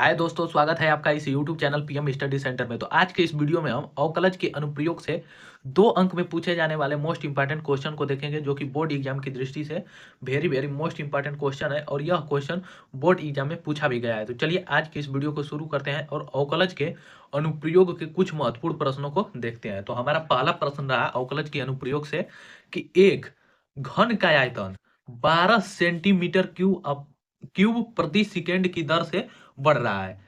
हाय दोस्तों, स्वागत है आपका इस YouTube channel PM study centre में। तो आज के इस वीडियो में हम अवकलज के अनुप्रयोग से 2 अंक में पूछे जाने वाले मोस्ट इंपॉर्टेंट क्वेश्चन को देखेंगे, जो कि बोर्ड एग्जाम की दृष्टि से very very most important question है और यह क्वेश्चन बोर्ड एग्जाम में पूछा भी गया है। तो चलिए आज के इस वीडियो को शुरू करते हैं और अवकलज के अनुप्रयोग के कुछ महत्वपूर्ण प्रश्नों को देखते हैं। तो हमारा पहला प्रश्न रहा अवकलज के अनुप्रयोग से कि एक घन का आयतन 12 सेंटीमीटर क्यूब प्रति सेकेंड की दर से बढ़ रहा है।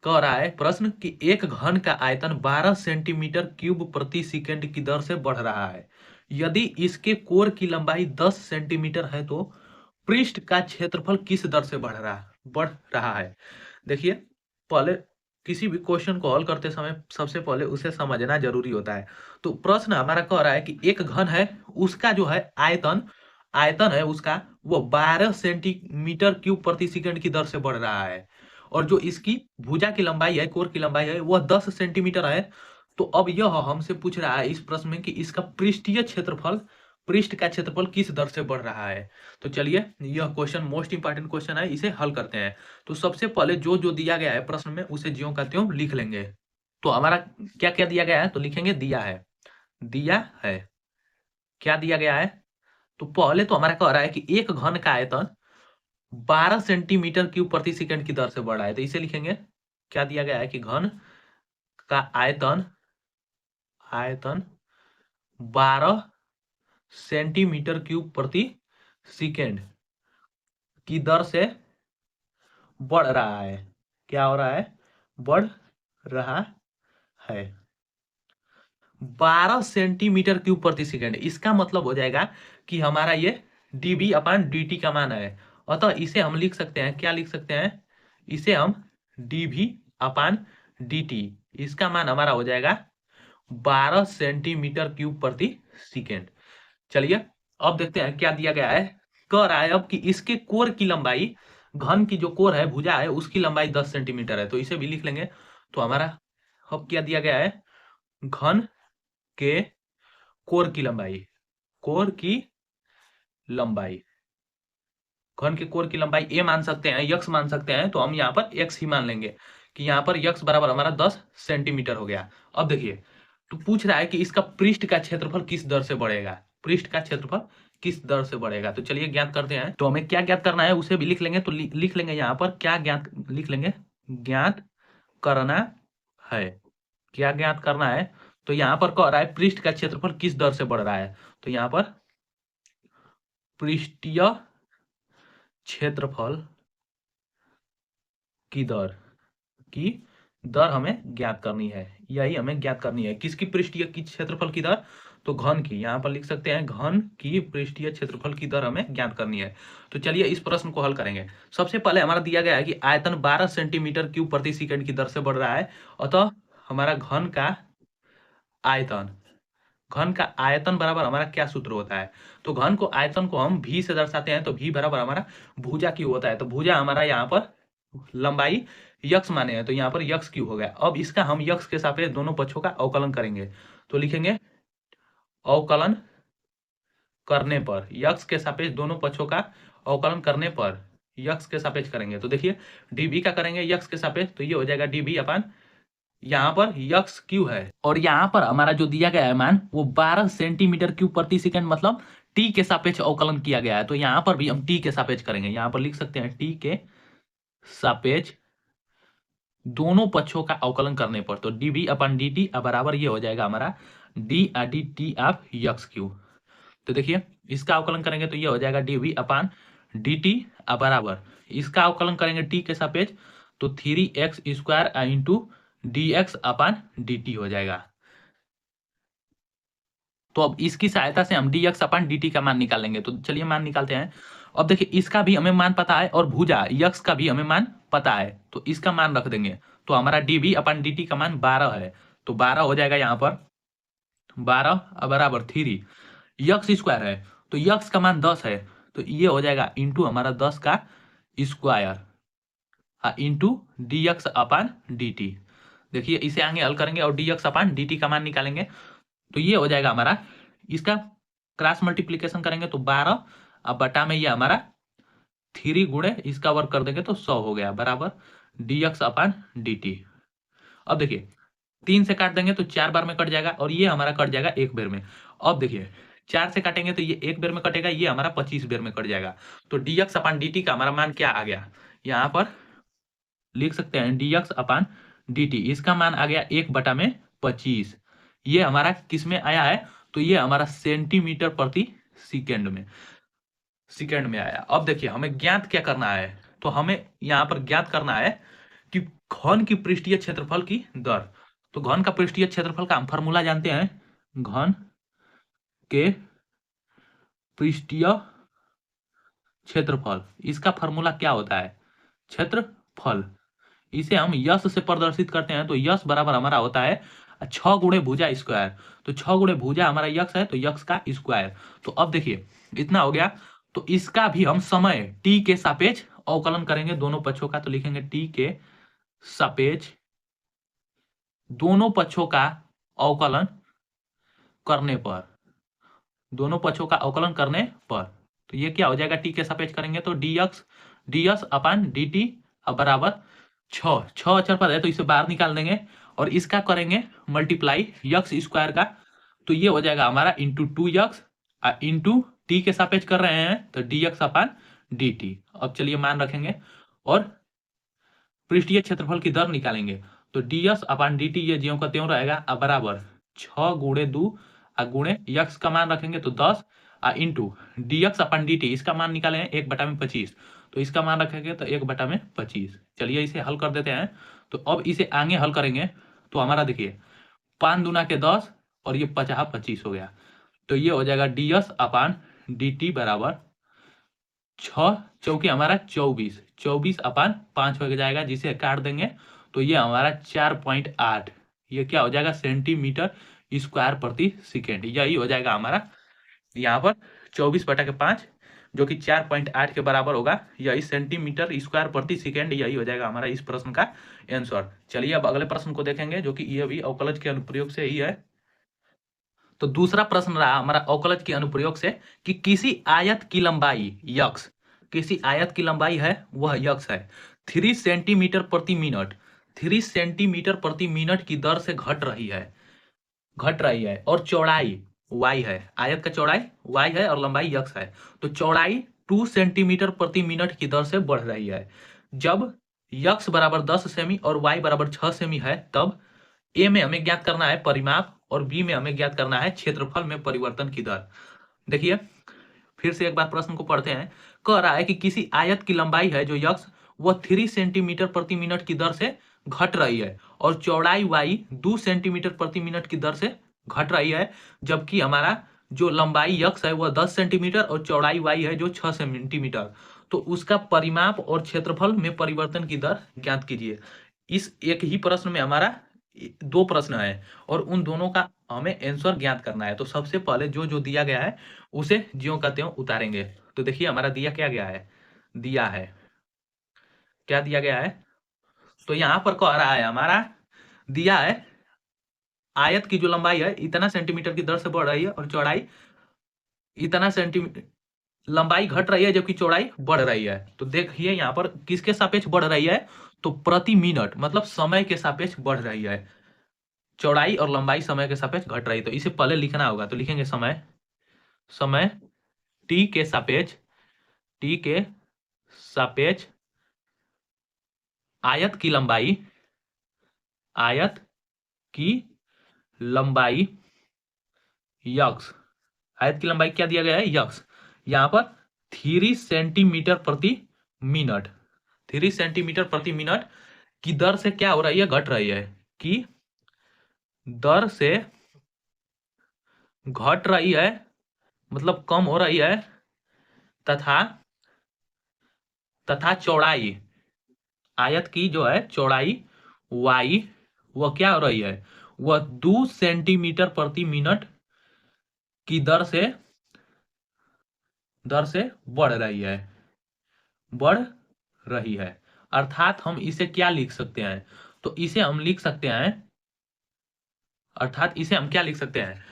कह रहा है प्रश्न कि एक घन का आयतन 12 सेंटीमीटर क्यूब प्रति सेकेंड की दर से बढ़ रहा है। यदि इसके कोर की लंबाई 10 सेंटीमीटर है तो पृष्ठ का क्षेत्रफल किस दर से बढ़ रहा है। देखिए, पहले किसी भी क्वेश्चन को हल करते समय सबसे पहले उसे समझना जरूरी होता है। तो प्रश्न हमारा कह रहा है कि एक घन है, उसका जो है आयतन आयतन है उसका, वो 12 सेंटीमीटर क्यूब प्रति सेकंड की दर से बढ़ रहा है और जो इसकी भुजा की लंबाई है, कोर की लंबाई है, वह 10 सेंटीमीटर है। तो अब यह हमसे पूछ रहा है इस प्रश्न में कि इसका पृष्ठ का क्षेत्रफल किस दर से बढ़ रहा है। तो चलिए, यह क्वेश्चन मोस्ट इंपॉर्टेंट क्वेश्चन है, इसे हल करते हैं। तो सबसे पहले जो जो दिया गया है प्रश्न में उसे ज्यों का त्यों लिख लेंगे। तो हमारा क्या क्या दिया गया है, तो लिखेंगे दिया है क्या दिया गया है। तो पहले तो हमारा कह रहा है कि एक घन का आयतन 12 सेंटीमीटर क्यूब प्रति सेकंड की दर से बढ़ा है। तो इसे लिखेंगे, क्या दिया गया है कि घन का आयतन आयतन 12 सेंटीमीटर क्यूब प्रति सेकंड की दर से बढ़ रहा है। क्या हो रहा है? बढ़ रहा है 12 सेंटीमीटर क्यूब प्रति सेकंड। इसका मतलब हो जाएगा कि हमारा ये डीबी अपान dt का मान है। अतः इसे हम लिख सकते हैं, क्या लिख सकते हैं, इसे हम dv अपान dt, इसका मान हमारा हो जाएगा 12 सेंटीमीटर क्यूब प्रति सेकंड। चलिए अब देखते हैं क्या दिया गया है। कह रहा है अब कि इसके कोर की लंबाई, घन की जो कोर है, भुजा है, उसकी लंबाई 10 सेंटीमीटर है। तो इसे भी लिख लेंगे। तो हमारा अब क्या दिया गया है, घन के कोर की लंबाई घन के कोर की लंबाई ए मान सकते हैं, यक्स मान सकते हैं। तो हम यहाँ पर एक्स ही मान लेंगे कि यहाँ पर यक्स बराबर हमारा 10 सेंटीमीटर हो गया। अब देखिए, तो पूछ रहा है कि इसका पृष्ठ का क्षेत्रफल किस दर से बढ़ेगा। पृष्ठ का क्षेत्रफल किस दर से बढ़ेगा, तो चलिए ज्ञात करते हैं। तो हमें क्या ज्ञात करना है उसे भी लिख लेंगे। तो लिख लेंगे यहाँ पर क्या ज्ञात लिख लेंगे, ज्ञात करना है। क्या ज्ञात करना है, तो यहाँ पर कह रहा है पृष्ठ का क्षेत्रफल किस दर से बढ़ रहा है। तो यहाँ पर पृष्ठीय क्षेत्रफल की दर हमें ज्ञात करनी है। यही हमें ज्ञात करनी है, किसकी पृष्ठीय की क्षेत्रफल की दर, तो घन की। यहाँ पर लिख सकते हैं घन की पृष्ठीय क्षेत्रफल की दर हमें ज्ञात करनी है। तो चलिए इस प्रश्न को हल करेंगे। सबसे पहले हमारा दिया गया है कि आयतन 12 सेंटीमीटर क्यूब प्रति सेकंड की दर से बढ़ रहा है। अतः हमारा घन का आयतन बराबर हमारा क्या सूत्र होता है, तो घन को आयतन को हम v से दर्शाते हैं। तो v बराबर हमारा भुजा क्यू होता है। तो भुजा हमारा यहाँ पर लंबाई यक्स माने हैं, तो यहाँ पर यक्स क्यू हो गया। अब इसका हम यक्स के सापेक्ष दोनों पक्षों का अवकलन करेंगे। तो लिखेंगे अवकलन करने पर, यक्स के सापेक्ष दोनों पक्षों का अवकलन करने पर यक्स के सापेक्ष करेंगे। तो देखिए डीबी का करेंगे यक्स के सापेक्ष, तो ये हो जाएगा डीबी अपान, यहाँ पर यक्स क्यू है और यहाँ पर हमारा जो दिया गया है मान वो 12 सेंटीमीटर क्यूब प्रति सेकंड, मतलब टी के सापेक्ष अवकलन किया गया है। तो यहाँ पर भी हम टी के सापेक्ष करेंगे। यहाँ पर लिख सकते हैं टी के सापेक्ष दोनों पक्षों का अवकलन करने पर, तो डीबी अपन डी बराबर ये हो जाएगा हमारा D T of x Q. तो देखिए इसका अवकलन करेंगे तो ये हो जाएगा डीवी अपान डी टी बराबर, इसका अवकलन करेंगे टी के सापेक्ष, तो 3x square into d x upon d t हो जाएगा। तो अब इसकी सहायता से हम d x upon d t का मान निकालेंगे। तो चलिए मान निकालते हैं। अब देखिए इसका भी हमें मान पता है और भुजा यक्स का भी हमें मान पता है, तो इसका मान रख देंगे। तो हमारा डीवी अपान डी टी का मान 12 है, तो 12 हो जाएगा यहाँ पर 12 बराबर 3 यक्स स्क्वायर है, तो यक्स का मान 10 है, तो ये हो जाएगा इंटू हमारा 10 का square into d x upon d T. देखिए इसे आगे हल करेंगे और D x upon d t का मान निकालेंगे। तो ये हो जाएगा हमारा, इसका क्रॉस मल्टीप्लीकेशन करेंगे तो 12 अब बटा में ये हमारा 3 गुणे इसका वर्ग कर देंगे तो 100 हो गया बराबर dx अपन dt। अब देखिए 3 से काट देंगे तो 4 बार में कट जाएगा और ये हमारा कट जाएगा एक बेर में। अब देखिए 4 से काटेंगे तो ये एक बेर में कटेगा, ये हमारा 25 बेर में कट जाएगा। तो dx अपन dt का हमारा मान क्या आ गया, यहाँ पर लिख सकते हैं dx अपन dt, इसका मान आ गया 1/25। ये हमारा किस में आया है, तो ये हमारा सेंटीमीटर प्रति सेकेंड में आया। अब देखिए हमें ज्ञात क्या करना है, तो हमें यहाँ पर ज्ञात करना है कि घन की पृष्ठीय क्षेत्रफल की दर। तो घन का पृष्ठीय क्षेत्रफल का हम फॉर्मूला जानते हैं, घन के पृष्ठीय क्षेत्रफल, इसका फॉर्मूला क्या होता है, क्षेत्रफल। इसे हम यश से प्रदर्शित करते हैं, तो यश बराबर हमारा होता है 6 गुणे भुजा स्क्वायर। तो 6 गुणे भुजा हमारा यक्स है, तो यक्स का स्क्वायर। तो अब देखिए इतना हो गया, तो इसका भी हम समय t के सापेक्ष अवकलन करेंगे दोनों पक्षों का। तो लिखेंगे t के सापेक्ष दोनों पक्षों का अवकलन करने पर, दोनों पक्षों का अवकलन करने पर, तो ये क्या हो जाएगा, t के सापेक्ष करेंगे तो ds अपन dt बराबर 6 अक्षर पद है तो इसे बाहर निकाल देंगे और इसका करेंगे मल्टीप्लाई यक्स स्क्वायर का, तो ये हो जाएगा हमारा इंटू 2x इंटू टी के सापेक्ष कर रहे हैं तो dx अपन dt। अब चलिए मान रखेंगे और पृष्ठीय क्षेत्रफल की दर निकालेंगे। तो ds अपन dt ये ज्यों का त्यों रहेगा, अब बराबर 6 गुणे 2 गुणे यक्स का मान रखेंगे तो 10 इंटू dx अपन dt, इसका मान निकालेंगे 1/25, तो इसका मान रखेंगे तो 1/25। चलिए इसे हल कर देते हैं। तो अब इसे आगे हल करेंगे तो हमारा देखिए 5 दूना के 10 और ये 50 25 हो गया, तो ये हो जाएगा ds अपन dt बराबर 6 चौके हमारा 24 अपन 5 हो जाएगा, जिसे काट देंगे तो ये हमारा 4.8, ये क्या हो जाएगा सेंटीमीटर स्क्वायर प्रति सेकेंड। यही हो जाएगा हमारा यहाँ पर 24/5 जो कि 4.8 के बराबर होगा, यही सेंटीमीटर स्क्वायर प्रति सेकेंड, यही हो जाएगा हमारा इस प्रश्न का आंसर। चलिए अब अगले प्रश्न को देखेंगे जो कि ये भी अवकलज के अनुप्रयोग से ही है। तो दूसरा प्रश्न रहा हमारा अवकलज के अनुप्रयोग से कि किसी आयत की लंबाई यक्स, किसी आयत की लंबाई है वह यक्स है 3 सेंटीमीटर प्रति मिनट, 3 सेंटीमीटर प्रति मिनट की दर से घट रही है और चौड़ाई y है, आयत का चौड़ाई y है और लंबाई x है। तो चौड़ाई 2 सेंटीमीटर प्रति मिनट की दर से बढ़ रही है। जब x बराबर 10 सेमी और y बराबर 6 सेमी है तब a में हमें ज्ञात करना है परिमाप और b में हमें ज्ञात करना है क्षेत्रफल में परिवर्तन की दर। देखिए फिर से एक बार प्रश्न को पढ़ते हैं। कह रहा है कि किसी आयत की लंबाई है जो x वह 3 सेंटीमीटर प्रति मिनट की दर से घट रही है और चौड़ाई y 2 सेंटीमीटर प्रति मिनट की दर से घट रही है, जबकि हमारा जो लंबाई x है वह 10 सेंटीमीटर और चौड़ाई y है जो 6 सेंटीमीटर। तो उसका परिमाप और क्षेत्रफल में परिवर्तन की दर ज्ञात कीजिए। इस एक ही प्रश्न में हमारा 2 प्रश्न है और उन दोनों का हमें आंसर ज्ञात करना है। तो सबसे पहले जो जो दिया गया है उसे ज्यों का त्यों उतारेंगे। तो देखिए हमारा दिया क्या गया है, दिया है क्या दिया गया है, तो यहाँ पर कह रहा है हमारा दिया है आयत की जो लंबाई है इतना सेंटीमीटर की दर से बढ़ रही है और चौड़ाई इतना सेंटीमीटर, लंबाई घट रही है जबकि चौड़ाई बढ़ रही है। तो देखिए यहाँ पर किसके सापेक्ष बढ़ रही है, तो प्रति मिनट मतलब समय के सापेक्ष बढ़ रही है, चौड़ाई और लंबाई समय के सापेक्ष घट रही है। तो इसे पहले लिखना होगा, तो लिखेंगे समय t के सापेक्ष आयत की लंबाई यक्स, आयत की लंबाई क्या दिया गया है यक्स, यहाँ पर 3 सेंटीमीटर प्रति मिनट, 3 सेंटीमीटर प्रति मिनट की दर से क्या हो रही है, घट रही है, कि दर से घट रही है मतलब कम हो रही है, तथा चौड़ाई आयत की जो है चौड़ाई y वह क्या हो रही है, वह 2 सेंटीमीटर प्रति मिनट की दर से बढ़ रही है। अर्थात हम इसे क्या लिख सकते हैं, तो इसे हम लिख सकते हैं, अर्थात इसे हम क्या लिख सकते हैं,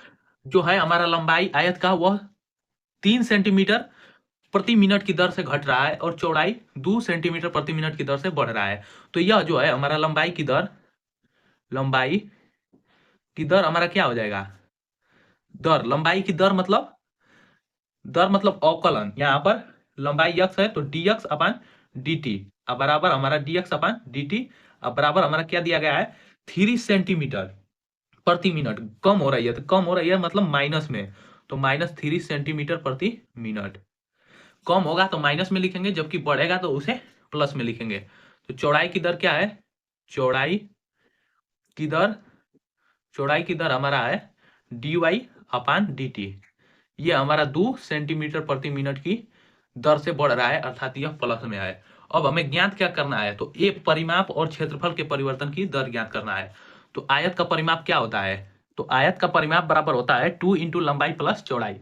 जो है हमारा लंबाई आयत का वह 3 सेंटीमीटर प्रति मिनट की दर से घट रहा है और चौड़ाई 2 सेंटीमीटर प्रति मिनट की दर से बढ़ रहा है। तो यह जो है हमारा लंबाई की दर हमारा क्या हो जाएगा, लंबाई की दर मतलब अवकलन। यहाँ पर लंबाई x है तो dx अपन dt अब बराबर हमारा dx अपन dt अब बराबर हमारा क्या दिया गया है 3 सेंटीमीटर प्रति मिनट। कम हो रही है तो कम हो रही है मतलब माइनस में, तो -3 सेंटीमीटर प्रति मिनट। कम होगा तो माइनस में लिखेंगे, जबकि बढ़ेगा तो उसे प्लस में लिखेंगे। तो चौड़ाई की दर क्या है, चौड़ाई की दर हमारा है dy अपान dt। ये हमारा 2 सेंटीमीटर प्रति मिनट की दर से बढ़ रहा है, अर्थात यह प्लस में है। अब हमें ज्ञात क्या करना है, तो ए परिमाप और क्षेत्रफल के परिवर्तन की दर ज्ञात करना है। तो आयत का परिमाप क्या होता है, तो आयत का परिमाप बराबर होता है 2 इंटू लंबाई प्लस चौड़ाई।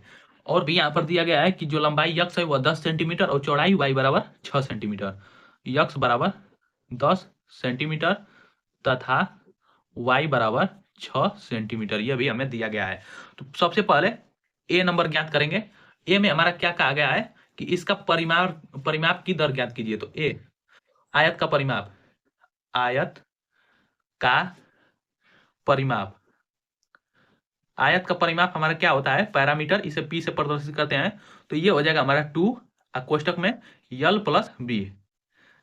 और भी यहाँ पर दिया गया है कि जो लंबाई x है वह 10 सेंटीमीटर और चौड़ाई y बराबर 6 सेंटीमीटर। x बराबर 10 सेंटीमीटर तथा y बराबर 6 सेंटीमीटर, यह भी हमें दिया गया है। तो सबसे पहले ए नंबर ज्ञात करेंगे। ए में हमारा क्या कहा गया है कि इसका परिमाप की दर ज्ञात कीजिए। तो ए आयत का परिमाप हमारा क्या होता है, पैरामीटर, इसे पी से प्रदर्शित करते हैं। तो ये हो जाएगा हमारा 2 कोष्टक में यल प्लस बी,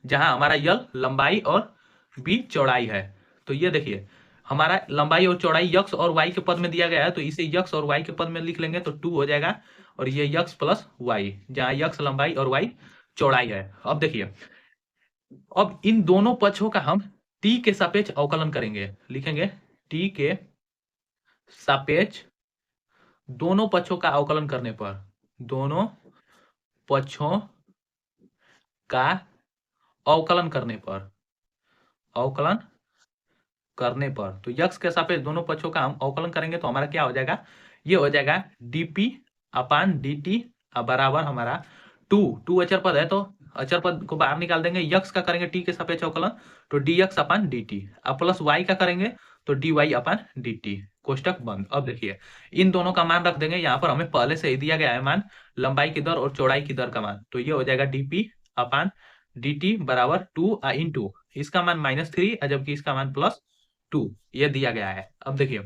जहां हमारा यल लंबाई और बी चौड़ाई है। तो ये देखिए हमारा लंबाई और चौड़ाई यक्स और वाई के पद में दिया गया है, तो इसे यक्स और वाई के पद में लिख लेंगे तो 2 हो जाएगा। और ये यक्स प्लस वाई, जहां यक्स लंबाई और वाई चौड़ाई है। अब देखिए अब इन दोनों पक्षों का हम टी के सापेक्ष अवकलन करेंगे, लिखेंगे टी के सापेक्ष दोनों पक्षों का अवकलन करने पर, दोनों पक्षों का अवकलन करने पर तो यक्स के सापेक्ष दोनों पक्षों का हम अवकलन करेंगे तो हमारा क्या हो जाएगा, ये हो जाएगा dp अपान dt बराबर हमारा 2 अचर पद है तो अचर पद को बाहर निकाल देंगे। यक्स का करेंगे टी के सापेक्ष अवकलन तो dx अपान dt, अब प्लस y का करेंगे तो dy अपान dt, कोष्टक बंद। अब देखिए इन दोनों का मान रख देंगे, यहाँ पर हमें पहले से ही दिया गया है मान लंबाई की दर और चौड़ाई की दर का मान। तो ये हो जाएगा dp अपान dt बराबर 2 इंटू इसका मान -3 जबकि इसका मान +2, ये दिया गया है। अब देखिए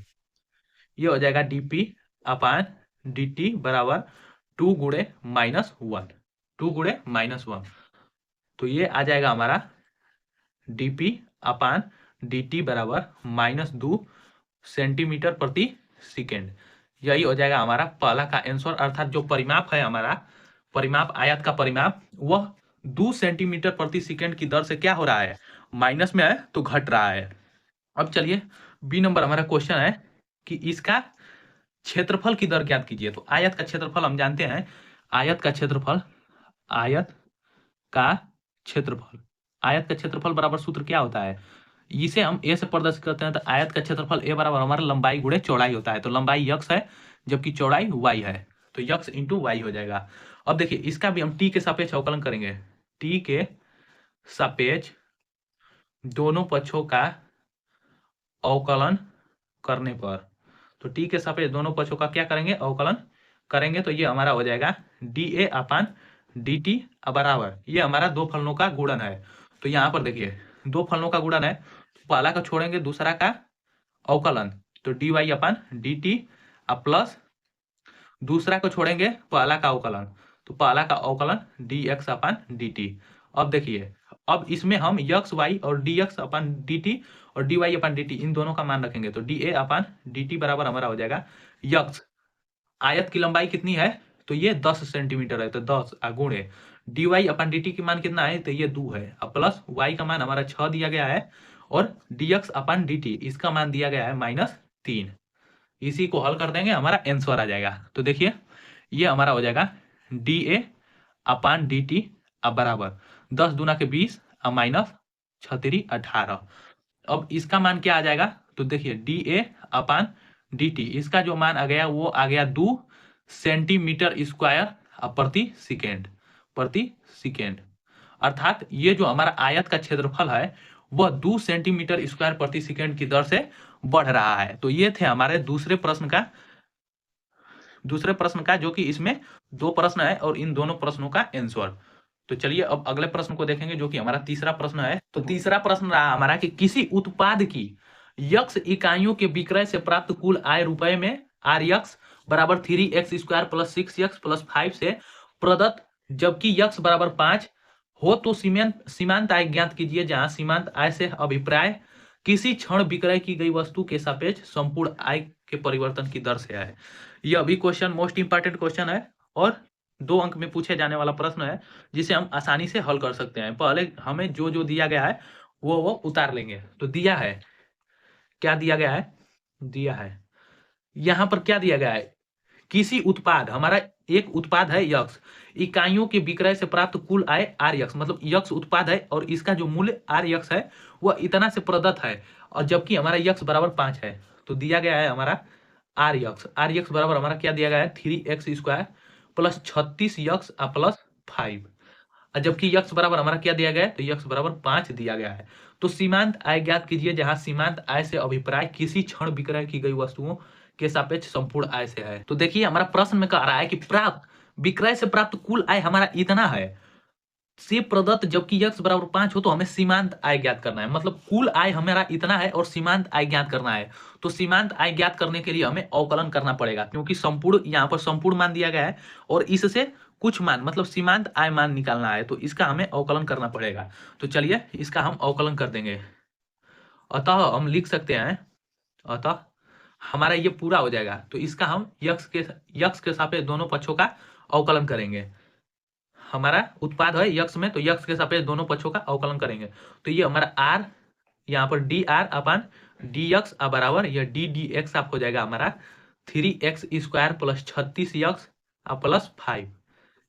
ये हो जाएगा dp अपान dt बराबर 2 गुणे -1, तो ये आ जाएगा हमारा dp अपान dt बराबर -2 सेंटीमीटर प्रति सेकेंड। यही हो जाएगा हमारा पहला का आंसर, अर्थात जो परिमाप है हमारा परिमाप आयत का परिमाप वह 2 सेंटीमीटर प्रति सेकेंड की दर से क्या हो रहा है, माइनस में है तो घट रहा है। अब चलिए बी नंबर हमारा क्वेश्चन है कि इसका क्षेत्रफल की दर ज्ञात कीजिए। तो आयत का क्षेत्रफल हम जानते हैं, आयत का क्षेत्रफल बराबर सूत्र क्या होता है, इसे हम ए से प्रदर्शित करते हैं। तो आयत का क्षेत्रफल ए बराबर हमारा लंबाई गुणे चौड़ाई होता है। तो लंबाई यक्स है जबकि चौड़ाई वाई है, तो यक्स इंटू वाई हो जाएगा। अब देखिए इसका भी हम टी के सापेक्ष अवकलन करेंगे, टी के सापेक्ष दोनों पक्षों का अवकलन करने पर। तो टी के सापेक्ष दोनों पक्षों का क्या करेंगे, अवकलन करेंगे। तो ये हमारा हो जाएगा dA अपान dt बराबर, ये हमारा दो फलनों का गुणन है। तो यहाँ पर देखिए दो फलनों का गुणन है, पहला का छोड़ेंगे दूसरा का अवकलन, तो dy अपान dt प्लस दूसरा को छोड़ेंगे पहला का अवकलन, तो पहला का अवकलन dx अपान dt। अब देखिए अब इसमें हम x y और dx अपान dt और dy अपान dt इन दोनों का मान रखेंगे। तो dA अपान dt बराबर हमारा हो जाएगा x, आयत की लंबाई कितनी है तो ये 10 सेंटीमीटर है, तो 10 गुणे dy अपान dt की मान कितना है तो ये 2 है, अब प्लस y का मान हमारा 6 दिया गया है और dx अपान dt इसका मान दिया गया है -3। इसी को हल कर देंगे हमारा आंसर आ जाएगा। तो देखिए ये हमारा हो जाएगा dA अपान dt बराबर 10 दूना के 20 माइनस 6 18। अब इसका मान क्या आ जाएगा, तो देखिए dA अपान dt इसका जो मान आ गया वो आ गया 2 सेंटीमीटर स्क्वायर प्रति सेकेंड, अर्थात ये जो हमारा आयत का क्षेत्रफल है वह 2 सेंटीमीटर स्क्वायर प्रति सेकेंड की दर से बढ़ रहा है। तो ये थे हमारे दूसरे प्रश्न का दूसरे प्रश्न का, जो कि इसमें 2 प्रश्न है और इन दोनों प्रश्नों का आंसर। तो चलिए अब अगले प्रश्न को देखेंगे, जो कि हमारा तीसरा प्रश्न है। तो तीसरा प्रश्न रहा हमारा कि किसी उत्पाद की यक्स इकाइयों के विक्रय से प्राप्त कुल आय रुपए में आर यक्स बराबर 3x² प्लस 6x प्लस 5 से प्रदत्त, जबकि यक्स बराबर 5 हो तो सीमांत आय ज्ञात कीजिए, जहां सीमांत आय से अभिप्राय किसी क्षण विक्रय की गई वस्तु के सापेक्ष संपूर्ण आय के परिवर्तन की दर से है। यह भी क्वेश्चन मोस्ट इंपॉर्टेंट क्वेश्चन है और 2 अंक में पूछे जाने वाला प्रश्न है, जिसे हम आसानी से हल कर सकते हैं। पहले हमें जो जो दिया गया है वो उतार लेंगे। तो दिया है, क्या दिया गया है, दिया है यहां पर क्या दिया गया है, किसी उत्पाद, हमारा एक उत्पाद है यक्स, इकाइयों के विक्रय से प्राप्त कुल आय आर यक्स, मतलब यक्स उत्पाद है और इसका जो मूल्य आर यक्स है वह इतना से प्रदत्त है, और जबकि हमारा यक्स बराबर 5 है। तो दिया गया है हमारा आर यक्स बराबर हमारा क्या दिया गया है, 3x² प्लस 36 यक्स प्लस 5, और जबकि यक्स बराबर हमारा क्या दिया गया है, तो यक्स बराबर 5 दिया गया है। तो सीमांत आय ज्ञात कीजिए, जहां सीमांत आय से अभिप्राय किसी क्षण विक्रय की गई वस्तुओं के सापेक्ष संपूर्ण आय से है। तो देखिए हमारा प्रश्न में कह रहा है कि प्राप्त विक्रय से प्राप्त कुल आय हमारा इतना है से प्रदत्त, जबकि यक्स बराबर 5 हो तो हमें सीमांत आय ज्ञात करना है, मतलब कुल आय हमारा इतना है और सीमांत आय ज्ञात करना है। तो सीमांत आय ज्ञात करने के लिए हमें अवकलन करना पड़ेगा, क्योंकि संपूर्ण यहाँ पर संपूर्ण मान दिया गया है और इससे कुछ मान मतलब सीमांत आय मान निकालना है, तो इसका हमें अवकलन करना पड़ेगा। तो चलिए इसका हम अवकलन कर देंगे। अतः हम लिख सकते हैं, अतः हमारा ये पूरा हो जाएगा, तो इसका हम यक्स के सापेक्ष दोनों पक्षों का अवकलन करेंगे। हमारा उत्पाद है यक्स में, तो यक्स के सापेक्ष दोनों पक्षों का अवकलन करेंगे। तो ये हमारा आर, यहाँ पर डी आर अपन डी एक्स बराबर यह डी डी एक्स आप हो जाएगा हमारा 3x² प्लस 36 यक्स प्लस 5,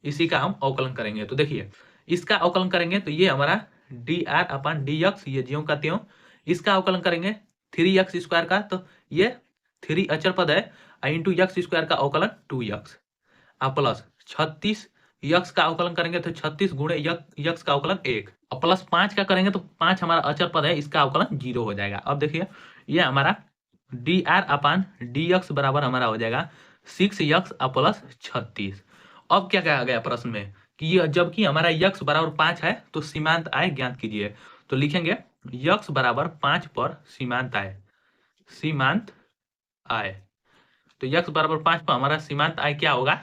इसी का हम अवकलन करेंगे। तो देखिए इसका अवकलन करेंगे तो ये हमारा डी आर अपन डी एक्स, ये ज्यों का त्यों, इसका अवकलन करेंगे 3x² का, तो ये 3 अचर पद है, इंटू x² का अवकलन 2x प्लस 36 यक्स का अवकलन करेंगे तो 36 गुणे यक्स का अवकलन 1, और प्लस 5 का करेंगे तो 5 हमारा अचर पद है, इसका अवकलन 0 हो जाएगा। अब देखिए ये हमारा D R upon D x बराबर हमारा हो जाएगा 6x प्लस 36। अब क्या कहा गया प्रश्न में कि जबकि हमारा यक्स बराबर 5 है तो सीमांत आय ज्ञात कीजिए। तो लिखेंगे यक्स बराबर 5 पर सीमांत आय, सीमांत आय, तो यक्स बराबर 5 पर हमारा सीमांत आय क्या होगा,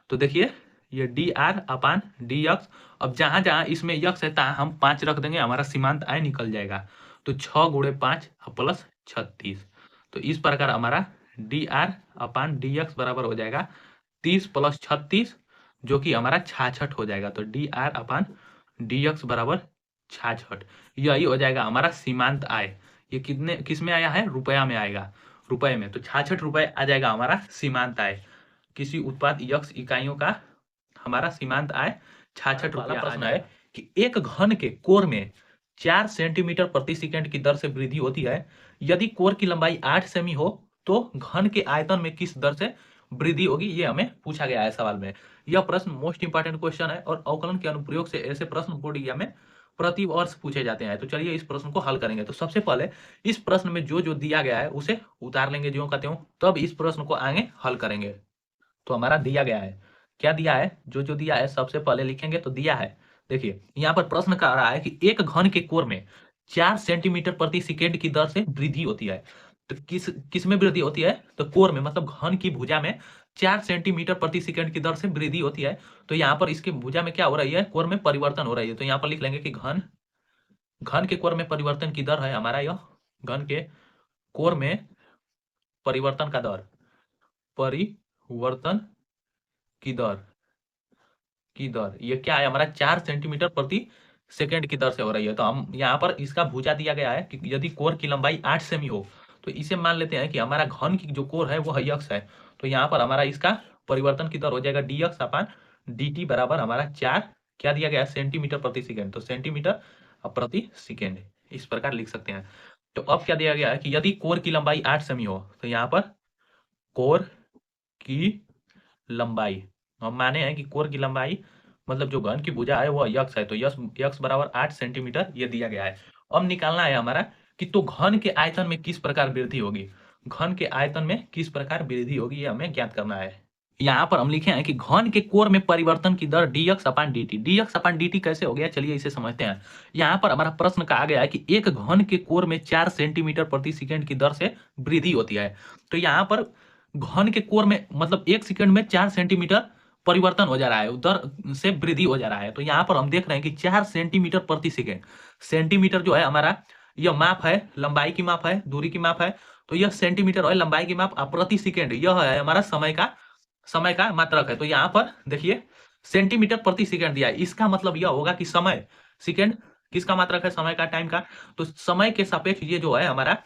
तो देखिए ये D R upon D x, अब जहां जहां इसमें यक्स है तहां हम 5 रख देंगे, हमारा सीमांत आय निकल जाएगा। तो 6 गुणे 5 प्लस 36, तो इस प्रकार हमारा D R upon D x बराबर हो जाएगा 30 प्लस 36, जो कि हमारा 66 हो जाएगा। तो D R upon D x बराबर 66, यही हो जाएगा हमारा सीमांत आय। ये किस में आया है, रुपया में आएगा, रुपए में, तो 66 रुपए आ जाएगा हमारा सीमांत आय। किसी उत्पाद यक्स इकाइयों का हमारा सीमांत आय 66 रुपया। प्रश्न है कि एक घन के कोर में 4 सेंटीमीटर प्रति सेकंड की दर से वृद्धि होती है, यदि कोर की लंबाई 8 सेमी हो तो घन के आयतन में किस दर से वृद्धि होगी, ये हमें पूछा गया है सवाल में। यह प्रश्न मोस्ट इंपॉर्टेंट क्वेश्चन है और अवकलन के अनुप्रयोग से ऐसे प्रश्न बोर्ड एग्जाम में प्रति वर्ष पूछे जाते हैं। तो चलिए इस प्रश्न को हल करेंगे। तो सबसे पहले इस प्रश्न में जो जो दिया गया है उसे उतार लेंगे ज्यों का त्यों, तब इस प्रश्न को आगे हल करेंगे। तो हमारा दिया गया है, क्या दिया है, जो जो दिया है सबसे पहले लिखेंगे। तो दिया है, देखिए यहाँ पर प्रश्न कर रहा है कि एक घन के कोर में 4 सेंटीमीटर प्रति सेकेंड की दर से वृद्धि होती है। तो किस में वृद्धि होती है, तो कोर में, मतलब घन की भुजा में 4 सेंटीमीटर प्रति सेकेंड की दर से वृद्धि होती है। तो यहाँ पर इसके भुजा में क्या हो रही है, कोर में परिवर्तन हो रही है। तो यहाँ पर लिख लेंगे कि घन के कोर में परिवर्तन की दर है हमारा यह, घन के कोर में परिवर्तन का दर, परिवर्तन की दर ये क्या है हमारा 4 सेंटीमीटर प्रति सेकेंड की दर से हो रही है। तो हम यहाँ पर इसका भुजा दिया गया है कि यदि कोर की लंबाई 8 सेमी हो तो इसे मान लेते हैं कि हमारा घन की जो कोर है वो यक्स है। तो यहाँ पर हमारा इसका परिवर्तन की दर हो जाएगा D x upon d T बराबर हमारा 4 क्या दिया गया है, सेंटीमीटर प्रति सेकेंड, तो सेंटीमीटर प्रति सेकेंड, इस प्रकार लिख सकते हैं। तो अब क्या दिया गया है कि यदि कोर की लंबाई 8 सेमी हो, तो यहाँ पर कोर की लंबाई हम माने हैं कि कोर की लंबाई मतलब जो घन की भुजा है वो यक्स है, तो यक्स बराबर 8 सेंटीमीटर ये दिया गया है। अब निकालना है हमारा कि तो घन के आयतन में किस प्रकार वृद्धि होगी, घन के आयतन में किस प्रकार वृद्धि होगी ये हमें ज्ञात करना है। यहाँ पर हम लिखे हैं कि घन के कोर में परिवर्तन की दर dx अपान dt। dx अपान dt कैसे हो गया, चलिए इसे समझते हैं। यहाँ पर हमारा प्रश्न कहा गया है कि एक घन के कोर में 4 सेंटीमीटर प्रति सेकंड की दर से वृद्धि होती है। तो यहाँ पर घन के कोर में मतलब 1 सेकंड में 4 सेंटीमीटर परिवर्तन हो जा रहा है, दर से वृद्धि हो जा रहा है। तो यहाँ पर हम देख रहे हैं कि 4 सेंटीमीटर प्रति सेकेंड। सेंटीमीटर जो है हमारा यह माप है, लंबाई की माप है, दूरी की माप है। तो यह सेंटीमीटर है, लंबाई की माप, प्रति सेकेंड यह है हमारा समय का मात्रक है। तो यहाँ पर देखिए सेंटीमीटर प्रति सेकंड दिया है, इसका मतलब यह होगा कि समय, सेकंड किसका मात्रक है, समय का, टाइम का। तो समय के सापेक्ष ये जो है हमारा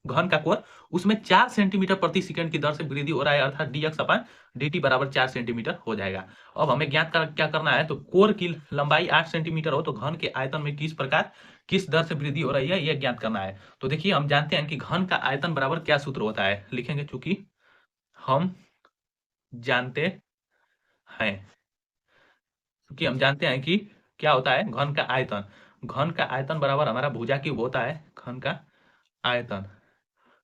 घन का कोर, उसमें 4 सेंटीमीटर प्रति सेकंड की दर से वृद्धि हो रहा है, अर्थात dx अपान dt बराबर 4 सेंटीमीटर हो जाएगा। अब हमें ज्ञात क्या करना है, तो कोर की लंबाई 8 सेंटीमीटर हो तो घन के आयतन में किस दर से वृद्धि हो रही है यह ज्ञात करना है। तो देखिए हम जानते हैं कि घन का आयतन बराबर क्या सूत्र होता है, लिखेंगे चूंकि हम जानते हैं, क्योंकि हम जानते हैं कि क्या होता है घन का आयतन। घन का आयतन बराबर हमारा भुजा क्यूब होता है। आयतन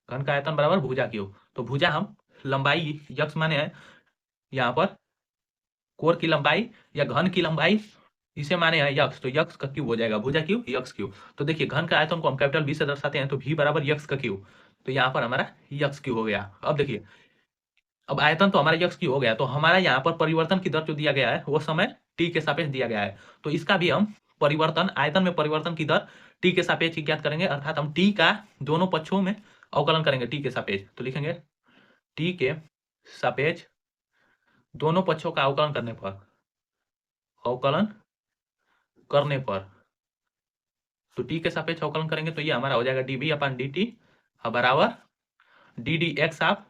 घन का आयतन बराबर भुजा क्यूब। तो भुजा हम लंबाई यक्स माने हैं यहाँ पर, कोर की लंबाई या घन की लंबाई इसे माने हैं यक्स, तो यक्स का क्यूब हो जाएगा, भुजा क्यूब यक्स क्यूब। तो देखिए घन का आयतन को हम कैपिटल V से दर्शाते हैं, तो V बराबर यक्स का क्यूब। तो यहाँ पर हमारा यक्स क्यूब हो गया। अब देखिए अब आयतन तो हमारा यक्स क्यूब हो गया, तो हमारा यहाँ पर परिवर्तन की दर जो दिया गया है वो समय t के सापेक्ष दिया गया है। तो इसका भी हम परिवर्तन, आयतन में परिवर्तन की दर t के सापेक्ष ज्ञात करेंगे, अर्थात हम t का दोनों पक्षों में अवकलन करेंगे t के सापेक्ष। तो लिखेंगे t के सापेक्ष दोनों पक्षों का अवकलन करने पर तो t के सापेक्ष अवकलन करेंगे तो ये हमारा हो जाएगा dv अपान dt बराबर D D x of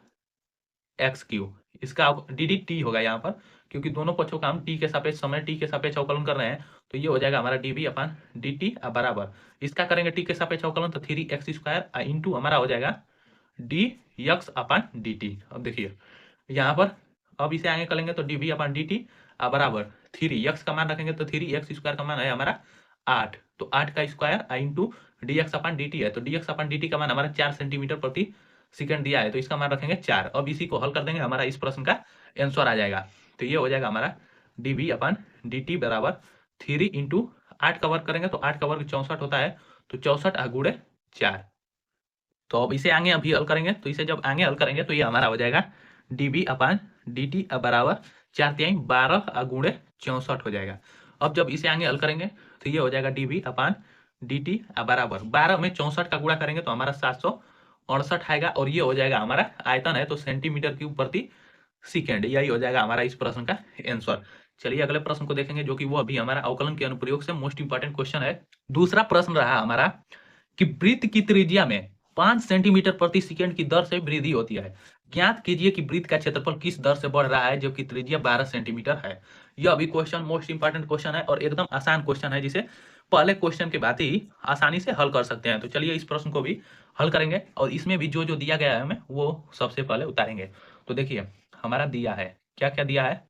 x Q. इसका डी डी टी होगा यहाँ पर, क्योंकि दोनों पक्षों का हम टी के सापेक्ष, समय टी के सापेक्ष अवकलन कर रहे हैं। तो ये हो जाएगा हमारा D V upon d T बराबर, इसका करेंगे टी के सापेक्ष अवकलन तो 3x² इंटू हमारा हो जाएगा डी यक्स अपान डी टी। अब देखिए यहाँ पर अब इसे आगे करेंगे तो D V upon d T बराबर 3x का मान रखेंगे तो 3x² का मान है हमारा 8, तो 8 का square into d x upon d T है। तो D x upon d t का मान हमारा 4 सेंटीमीटर प्रति सेकंड दिया है, तो इसका मान रखेंगे 4। अब इसी को हल कर देंगे, हमारा इस प्रश्न का आंसर आ जाएगा। तो ये हो जाएगा हमारा D V upon d T बराबर 3 इंटू 8 का वर्ग करेंगे तो 8 का वर्ग 64 होता है, तो 64 गुणे 4। तो अब इसे आगे अभी हल करेंगे, तो इसे जब आगे हल करेंगे तो ये हमारा हो जाएगा d V upon d T बराबर 4×3 12 गुणे 64 हो जाएगा। अब जब इसे आगे हल करेंगे तो ये हो जाएगा d V upon d T बराबर 12 में 64 का गुणा करेंगे तो हमारा 768 आएगा, और ये हो जाएगा हमारा आयतन है तो सेंटीमीटर क्यूब प्रति सेकेंड। यही हो जाएगा हमारा इस प्रश्न का आंसर। चलिए अगले प्रश्न को देखेंगे, जो कि वो अभी हमारा अवकलन के अनुप्रयोग से मोस्ट इंपॉर्टेंट क्वेश्चन है। दूसरा प्रश्न रहा हमारा कि वृत्त की त्रिज्या में 5 सेंटीमीटर प्रति सेकंड की दर से वृद्धि होती है। ज्ञात कीजिए कि वृत्त का क्षेत्रफल किस दर से बढ़ रहा है जबकि त्रिज्या 12 सेंटीमीटर है। यह अभी क्वेश्चन मोस्ट इंपॉर्टेंट क्वेश्चन है और एकदम आसान क्वेश्चन है, जिसे पहले क्वेश्चन के बाद ही आसानी से हल कर सकते हैं। तो चलिए इस प्रश्न को भी हल करेंगे, और इसमें भी जो जो दिया गया है हमें वो सबसे पहले उतारेंगे। तो देखिए हमारा दिया है, क्या क्या दिया है,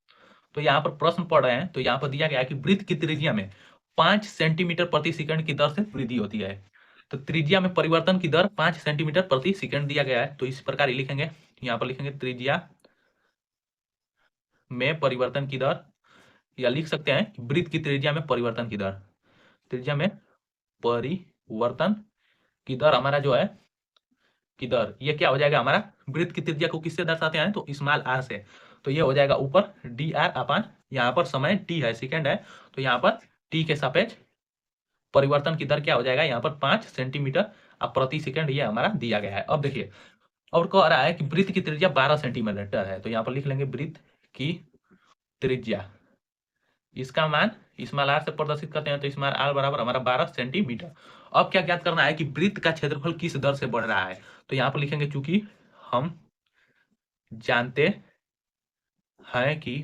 तो यहाँ पर प्रश्न पढ़ रहे हैं। तो यहाँ पर दिया गया है कि वृत्त की त्रिज्या में 5 सेंटीमीटर प्रति सेकंड की दर से वृद्धि होती है। तो त्रिज्या में परिवर्तन की दर 5 सेंटीमीटर प्रति सेकंड दिया गया है, तो इस प्रकार ही लिखेंगे। यहाँ पर लिखेंगे त्रिज्या में परिवर्तन की दर, या लिख सकते हैं वृत्त की त्रिज्या में परिवर्तन की दर। त्रिज्या में परिवर्तन की दर हमारा जो है की दर, ये क्या हो जाएगा हमारा, वृत्त की त्रिज्या को किससे दर्शाते हैं, तो स्मॉल आर से। तो ये हो जाएगा ऊपर डी आर अपान, यहाँ पर समय टी है, सेकंड है, तो यहाँ पर टी के सापेक्ष परिवर्तन की दर क्या हो जाएगा, यहाँ पर 5 सेंटीमीटर प्रति सेकंड ये हमारा दिया गया है। अब देखिए और कह रहा है कि वृत्त की त्रिज्या 12 सेंटीमीटर है, तो यहाँ पर लिख लेंगे वृत्त की त्रिज्या, इसका मान स्मॉल आर से प्रदर्शित करते हैं, तो स्मॉल आर बराबर हमारा 12 सेंटीमीटर। अब क्या ज्ञात करना है कि वृत्त का क्षेत्रफल किस दर से बढ़ रहा है, तो यहाँ पर लिखेंगे चूंकि हम जानते हैं कि,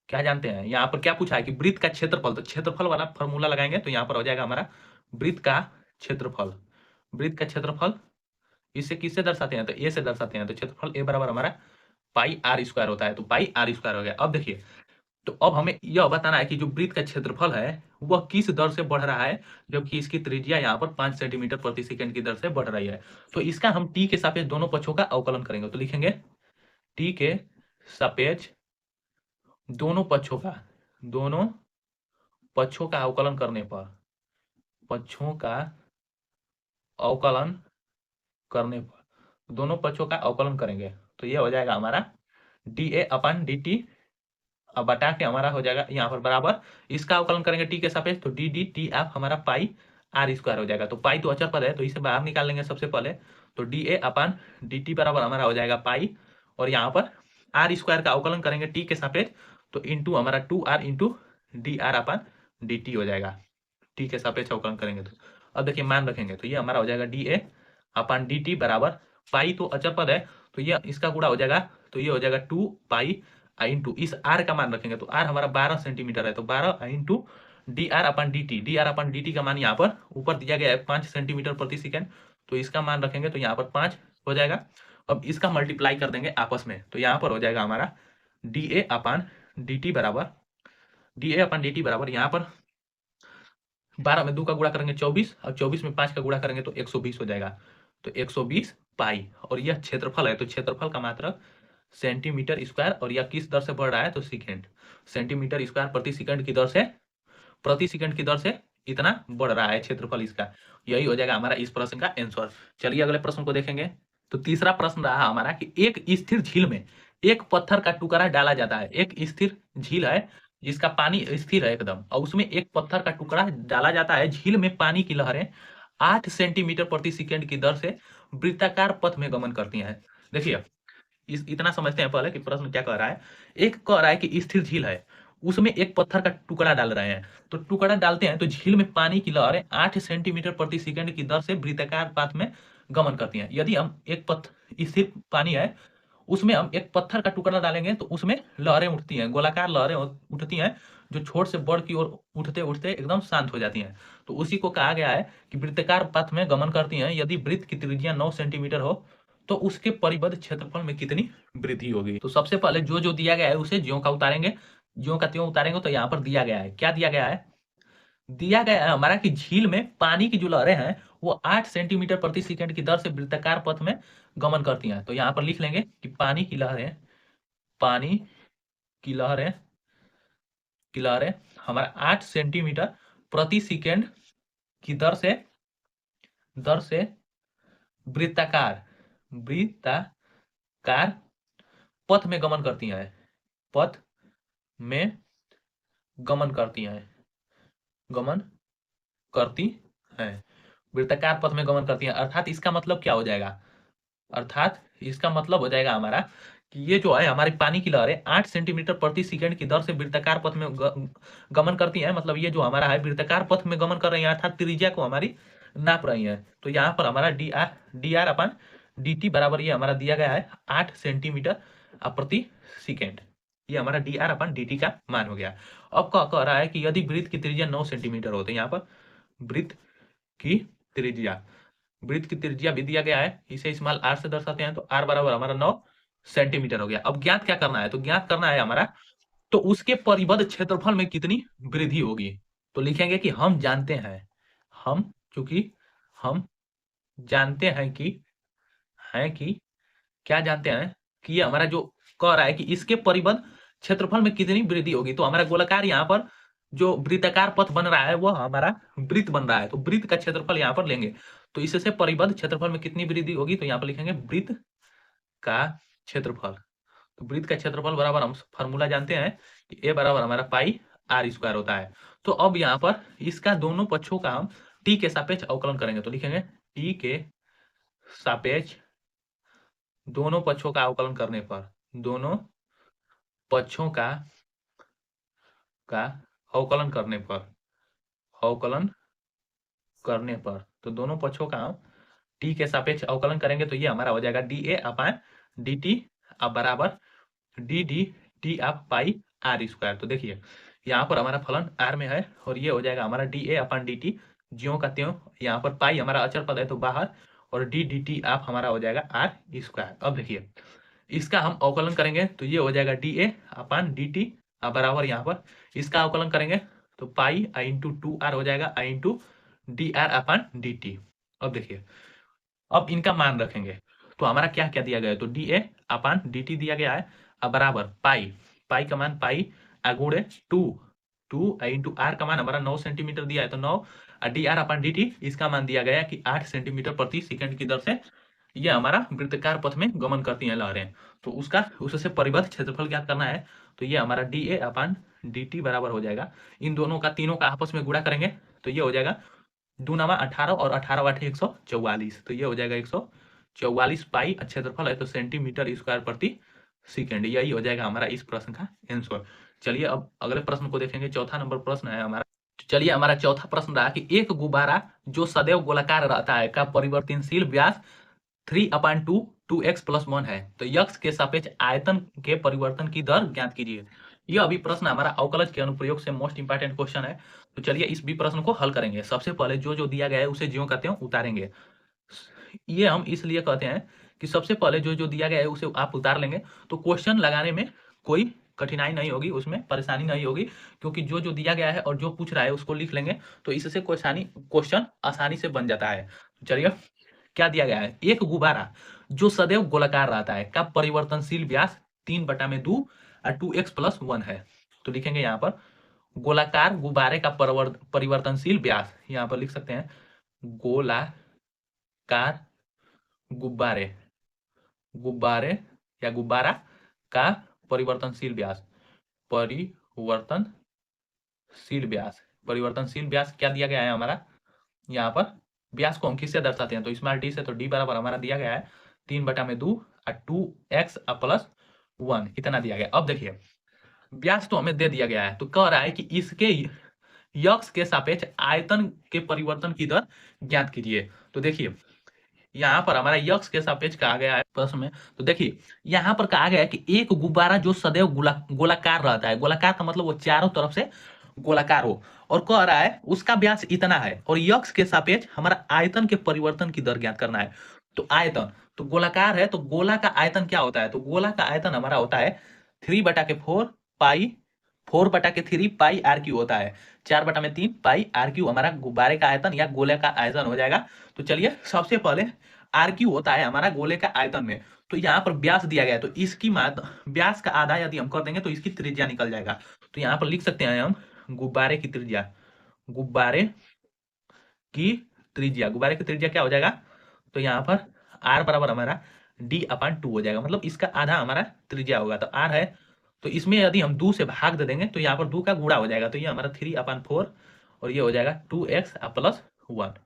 क्या जानते हैं, यहाँ पर क्या पूछा है कि वृत्त का क्षेत्रफल, तो क्षेत्रफल वाला फॉर्मूला लगाएंगे तो यहाँ पर हो जाएगा हमारा वृत्त का क्षेत्रफल। वृत्त का क्षेत्रफल इससे किससे दर्शाते हैं, तो ए से दर्शाते हैं, तो क्षेत्रफल ए बराबर हमारा पाई आर स्क्वायर होता है, तो पाई आर स्क्वायर हो गया। अब देखिए तो अब हमें यह बताना है कि जो वृत्त का क्षेत्रफल है वह किस दर से बढ़ रहा है जबकि इसकी त्रिज्या यहाँ पर 5 सेंटीमीटर प्रति सेकंड की दर से बढ़ रही है। तो इसका हम टी के सापेक्ष दोनों पक्षों का अवकलन करेंगे, तो लिखेंगे टी के सापेक्ष दोनों पक्षों का अवकलन करने पर, पक्षों का अवकलन करने पर दोनों पक्षों का अवकलन करेंगे तो ये हो जाएगा हमारा dA अपन dt, अब बटा के हमारा हो जाएगा यहाँ पर बराबर, इसका अवकलन करेंगे t के सापेक्ष तो डी डी टी आप हमारा पाई आर स्क्वायर हो जाएगा। तो पाई तो अचर पद है तो इसे बाहर निकाल लेंगे सबसे पहले, तो dA अपन dt बराबर हमारा हो जाएगा पाई, और यहाँ पर आर स्क्वायर का अवकलन करेंगे t के सापेक्ष तो इंटू हमारा 2r इंटू डी आर अपन dt हो जाएगा, t के सापेक्ष अवकलन करेंगे तो। अब देखिए मान रखेंगे तो ये हमारा हो जाएगा dA अपन dt बराबर पाई तो अचर पद है तो ये इसका गुणा हो जाएगा, तो ये हो जाएगा 2 पाई इंटू इस r का मान रखेंगे तो r हमारा 12 सेंटीमीटर है तो 12 इंटू डी आर अपन डी टी का मान यहाँ पर ऊपर दिया गया है 5 सेंटीमीटर प्रति सेकेंड, तो इसका मान रखेंगे तो यहाँ पर 5 हो जाएगा। अब इसका मल्टीप्लाई कर देंगे आपस में तो यहाँ पर हो जाएगा हमारा dA अपन dt बराबर यहाँ पर 12 में 2 का गुणा करेंगे 24, अब 24 में 5 का गुणा करेंगे तो 120 हो जाएगा, तो 120 पाई, और यह क्षेत्रफल है तो क्षेत्रफल का मात्रक सेंटीमीटर स्क्वायर, और यह किस दर से बढ़ रहा है तो सेकेंड, सेंटीमीटर स्क्वायर प्रति सेकंड की दर से इतना बढ़ रहा है क्षेत्रफल इसका। यही हो जाएगा हमारा इस प्रश्न का आंसर। चलिए अगले प्रश्न को देखेंगे। तो तीसरा प्रश्न रहा हमारा कि एक स्थिर झील में एक पत्थर का टुकड़ा डाला जाता है, एक स्थिर झील है जिसका पानी स्थिर है एकदम, और उसमें एक पत्थर का टुकड़ा डाला जाता है, झील में पानी की लहरें 8 सेंटीमीटर प्रति सेकंड की दर से वृत्ताकार पथ में गमन करती हैं। देखिए इतना समझते हैं पहले कि प्रश्न क्या कह रहा है। एक कह रहा है कि स्थिर झील है, उसमें एक पत्थर का टुकड़ा डाल रहे हैं, तो टुकड़ा डालते हैं तो झील में पानी की लहरें 8 सेंटीमीटर प्रति सेकंड की दर से वृत्ताकार पथ में गमन करती हैं। यदि हम एक स्थिर पानी है उसमें हम एक पत्थर का टुकड़ा डालेंगे तो उसमें लहरें उठती हैं, गोलाकार लहरें उठती हैं जो छोट से बड़ की ओर उठते उठते एकदम शांत हो जाती हैं। तो उसी को कहा गया है कि वृत्ताकार पथ में गमन करती हैं। यदि वृत्त की त्रिज्या 9 सेंटीमीटर हो तो उसके परिबद्ध क्षेत्रफल में कितनी वृद्धि होगी। तो सबसे पहले जो दिया गया है उसे ज्यों का उतारेंगे, ज्यों का त्यों उतारेंगे। तो यहाँ पर दिया गया है, क्या दिया गया है, दिया गया है हमारा कि झील में पानी की जो लहरें हैं वो 8 सेंटीमीटर प्रति सेकंड की दर से वृत्ताकार पथ में गमन करती हैं। तो यहाँ पर लिख लेंगे कि पानी की लहरें हमारा 8 सेंटीमीटर प्रति सेकंड की दर से वृत्ताकार पथ में गमन करती हैं, वृत्ताकार पथ में गमन करती हैं। अर्थात इसका मतलब क्या हो जाएगा, अर्थात इसका मतलब हो जाएगा हमारा कि ये जो है हमारी पानी की लहरें 8 सेंटीमीटर प्रति सेकंड की दर से वृत्ताकार पथ में गमन करती हैं, मतलब ये जो हमारा है वृत्ताकार पथ में गमन कर रही है, अर्थात त्रिज्या को हमारी नाप रही है। तो यहाँ पर हमारा डी आर अपन dt बराबर ये हमारा दिया गया है 8 सेंटीमीटर प्रति सेकेंड, ये हमारा डी आर अपन dt का मान हो गया। अब कह रहा है कि यदि वृत्त की त्रिज्या 9 सेंटीमीटर हो तो यहाँ पर वृत्त की त्रिज्या भी दिया गया है, इसे स्मॉल r से दर्शाते हैं, तो r बराबर हमारा 9 सेंटीमीटर हो गया। अब ज्ञात क्या करना है, तो ज्ञात करना है हमारा तो उसके परिबद्ध क्षेत्रफल में कितनी वृद्धि होगी। तो लिखेंगे कि हम जानते हैं कि क्या जानते हैं कि ये हमारा जो कह रहा है कि इसके परिबद्ध क्षेत्रफल में कितनी वृद्धि होगी। तो हमारा गोलाकार यहाँ पर जो वृत्ताकार पथ बन रहा है वह हमारा वृत्त बन रहा है, तो वृत्त का क्षेत्रफल यहाँ पर लेंगे तो इससे परिबद्ध क्षेत्रफल में कितनी वृद्धि होगी, तो यहाँ पर लिखेंगे वृत्त का क्षेत्रफल। तो वृत्त का क्षेत्रफल बराबर हम फॉर्मूला जानते हैं कि ए बराबर हमारा पाई आर स्क्वायर होता है। तो अब यहाँ पर इसका दोनों पक्षों का हम टी के सापेक्ष अवकलन करेंगे, तो लिखेंगे टी के सापेक्ष दोनों पक्षों का अवकलन करने पर, दोनों पक्षों का अवकलन करने पर तो दोनों पक्षों का हम टी के सापेक्ष अवकलन करेंगे तो ये हमारा हो जाएगा dA अपन dt अब बराबर dd टी आप पाई आर स्क्वायर। तो देखिए यहाँ पर हमारा फलन r में है और ये हो जाएगा हमारा dA अपन dt, ज्यों का त्यों, यहाँ पर पाई हमारा अचर पद है तो बाहर, और डी डी टी आप हमारा हो जाएगा आर स्क्वायर। अब देखिए इसका हम अवकलन करेंगे तो ये हो जाएगा dA अपन dt बराबर यहाँ पर इसका अवकलन करेंगे तो पाई आई इंटू 2r हो जाएगा आई इंटू डी आर अपन dt। अब देखिए अब इनका मान रखेंगे तो हमारा क्या क्या दिया गया है, तो dA अपन dt दिया गया है अब बराबर पाई, पाई का मान पाई गुणे 2 इंटू आर का मान हमारा 9 सेंटीमीटर दिया है तो 9 डी आर अपन डी टी इसका मान दिया गया कि 8 सेंटीमीटर प्रति सेकंड की दर से ये हमारा वृत्ताकार पथ में गमन करती हैं लहरें। तो उससे परिबद्ध क्षेत्रफल ज्ञात करना है। तो ये हमारा D A upon D T बराबर हो जाएगा, इन दोनों का तीनों का आपस में गुणा करेंगे तो ये हो जाएगा 2 नवा 18 और 18 8 144, तो ये हो जाएगा 144 पाई, क्षेत्रफल है तो सेंटीमीटर स्क्वायर प्रति सेकंड। यही हो जाएगा हमारा इस प्रश्न का आंसर। चलिए अब अगले प्रश्न को देखेंगे। चौथा नंबर प्रश्न है हमारा। चलिए हमारा चौथा प्रश्न रहा कि एक गुब्बारा जो सदैव गोलाकार रहता है का परिवर्तनशील व्यास 3/2 2x+1 है, तो यक्स के सापेक्ष आयतन के परिवर्तन की दर ज्ञात कीजिए। यह अभी प्रश्न हमारा अवकलज के अनुप्रयोग से मोस्ट इंपॉर्टेंट क्वेश्चन है। तो चलिए इस भी प्रश्न को हल करेंगे। सबसे पहले जो जो दिया गया है उसे ज्यों कहते हैं उतारेंगे। ये हम इसलिए कहते हैं कि सबसे पहले जो जो दिया गया है उसे आप उतार लेंगे तो क्वेश्चन लगाने में कोई कठिनाई नहीं होगी, उसमें परेशानी नहीं होगी, क्योंकि जो जो दिया गया है और जो पूछ रहा है उसको लिख लेंगे तो इससे क्वेश्चन आसानी से बन जाता है। चलिए क्या दिया गया है, एक गुब्बारा जो सदैव गोलाकार रहता है का परिवर्तनशील व्यास 3/2 और 2x+1 है। तो लिखेंगे यहाँ पर गोलाकार गुब्बारे का परिवर्तनशील व्यास, यहाँ पर लिख सकते हैं गोलाकार गुब्बारे गुब्बारे या गुब्बारा का परिवर्तनशील व्यास, परिवर्तनशील व्यास क्या दिया गया है हमारा, यहाँ पर व्यास को हम किससे दर्शाते हैं तो स्मॉल डी से, तो डी बराबर हमारा दिया गया है 3/2 और 2x+1 इतना दिया गया। अब देखिए व्यास तो हमें दे दिया गया है, तो कह रहा है कि इसके यक्स के सापेक्ष आयतन के परिवर्तन की दर ज्ञात कीजिए। तो देखिए यहाँ पर हमारा यक्स के सापेक्ष कहा गया है प्रश्न में। तो देखिए यहाँ पर कहा गया है कि एक गुब्बारा जो सदैव गोलाकार रहता है, गोलाकार का मतलब वो चारों तरफ से गोलाकार हो, और कह रहा है उसका व्यास इतना है और यक्स के सापेक्ष हमारा आयतन के परिवर्तन की दर ज्ञात करना है। तो आयतन तो गोलाकार है तो गोला का आयतन क्या होता है, तो गोला का आयतन हमारा होता है 3/4 पाई 4/3 पाई आर क्यू होता है, 4/3 पाई आर क्यू हमारा गुब्बारे का आयतन या गोले का आयतन हो जाएगा। तो चलिए सबसे पहले आर क्यू होता है हमारा गोले का आयतन में, तो यहाँ पर व्यास दिया गया है तो इसकी व्यास का आधा यदि हम कर देंगे तो इसकी त्रिज्या निकल जाएगा। तो यहाँ पर लिख सकते हैं हम गुब्बारे की त्रिज्या, गुब्बारे गुब्बारे की त्रिज्या क्या हो जाएगा, तो यहाँ पर आर बराबर हमारा d/2 हो जाएगा, मतलब इसका आधा हमारा त्रिज्या होगा। तो आर है तो इसमें यदि हम 2 से भाग दे देंगे तो यहाँ पर 2 का गुणा हो जाएगा, तो ये हमारा 3/4 और ये हो जाएगा 2x+1,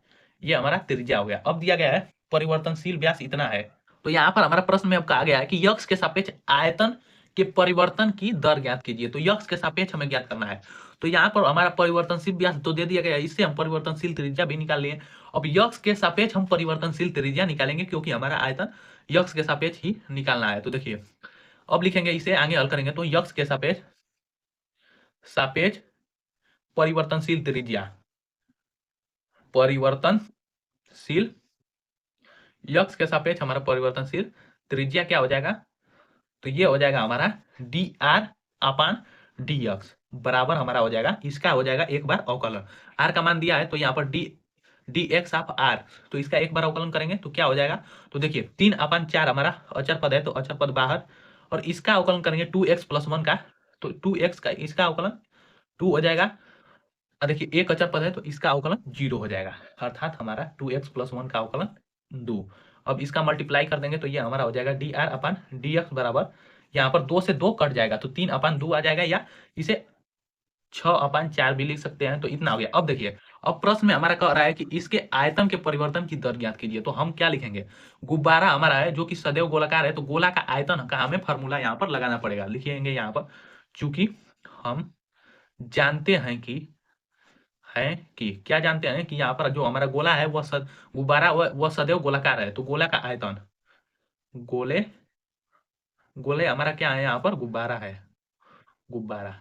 ये हमारा त्रिज्या हो गया। अब दिया गया है परिवर्तनशील व्यास इतना है, तो यहाँ पर हमारा प्रश्न में अब कहा गया है कि यक्स के सापेक्ष आयतन के परिवर्तन की दर ज्ञात कीजिए। तो यक्स के सापेक्ष हमें ज्ञात करना है, तो यहाँ पर हमारा परिवर्तनशील व्यास तो दे दिया गया है, इससे हम परिवर्तनशील त्रिज्या भी निकाल लिए। अब यक्स के सापेक्ष हम परिवर्तनशील त्रिज्या निकालेंगे क्योंकि हमारा आयतन यक्स के सापेक्ष ही निकालना है। तो देखिए अब लिखेंगे, इसे आगे हल करेंगे तो यक्स के सापेक्ष परिवर्तनशील त्रिज्या, परिवर्तनशील यक्स के सापेक्ष हमारा परिवर्तनशील त्रिज्या क्या हो जाएगा, तो ये हो जाएगा हमारा dr/dx बराबर हमारा हो जाएगा, इसका हो जाएगा एक बार अवकलन। r का मान दिया है तो यहाँ पर dx/r, तो इसका एक बार अवकलन करेंगे तो क्या हो जाएगा, तो देखिए 3/4 हमारा अचर पद है तो अचर पद बाहर, और इसका अवकलन करेंगे 2x+1 का, तो 2x का इसका अवकलन 2 हो जाएगा, और देखिए एक अचर पद है तो इसका अवकलन 0 हो जाएगा, अर्थात हमारा 2x+1 का अवकलन 2। अब इसका मल्टीप्लाई कर देंगे तो ये हमारा हो जाएगा dr/dx बराबर, यहाँ पर 2 से 2 कट जाएगा तो 3/2 आ जाएगा, या इसे 6/4 भी लिख सकते हैं, तो इतना हो गया। अब देखिए अब प्रश्न में हमारा कह रहा है कि इसके आयतन के परिवर्तन की दर ज्ञात कीजिए, तो हम क्या लिखेंगे, गुब्बारा हमारा है जो कि सदैव गोलाकार है तो गोला का आयतन का हमें फॉर्मूला यहाँ पर लगाना पड़ेगा, लिखेंगे यहाँ पर, चूंकि हम जानते हैं कि क्या जानते हैं कि यहाँ पर जो हमारा गोला है वह गुब्बारा वह सदैव गोलाकार है, तो गोला का आयतन गोले हमारा क्या है, यहाँ पर गुब्बारा है, गुब्बारा,